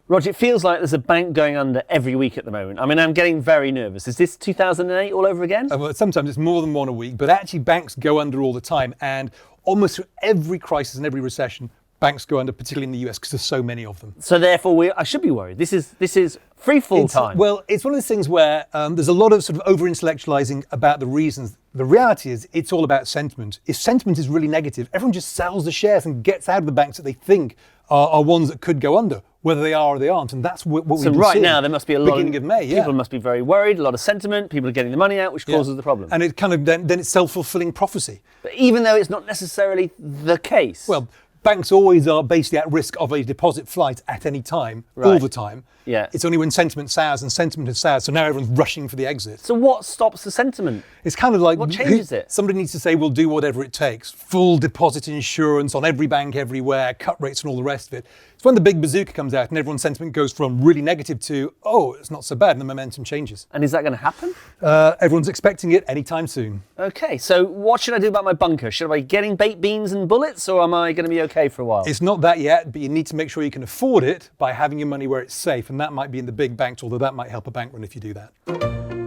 Roger, it feels like there's a bank going under every week at the moment. I mean, I'm getting very nervous. Is this 2008 all over again? Well, sometimes it's more than one a week, but actually banks go under all the time. And almost through every crisis and every recession, banks go under, particularly in the US, because there's so many of them. So therefore, I should be worried. This is free fall time. Well, it's one of those things where there's a lot of sort of over-intellectualizing about the reasons. The reality is it's all about sentiment. If sentiment is really negative, everyone just sells the shares and gets out of the banks that they think are ones that could go under, whether they are or they aren't. And that's what we've been seeing. So right now, there must be a lot beginning of May, people must be very worried, a lot of sentiment, people are getting the money out, which causes the problem. And it kind of then it's self-fulfilling prophecy. But even though it's not necessarily the case. Well, banks always are basically at risk of a deposit flight at any time, all the time. Yeah. It's only when sentiment sours, and sentiment has soured, so now everyone's rushing for the exit. So what stops the sentiment? It's kind of like... What changes it? Somebody needs to say, we'll do whatever it takes. Full deposit insurance on every bank everywhere, cut rates and all the rest of it. It's when the big bazooka comes out and everyone's sentiment goes from really negative to, oh, it's not so bad, and the momentum changes. And is that going to happen? Everyone's expecting it anytime soon. Okay, so what should I do about my bunker? Should I be getting baked beans and bullets, or am I going to be okay for a while? It's not that yet, but you need to make sure you can afford it by having your money where it's safe, and that might be in the big banks, although that might help a bank run if you do that.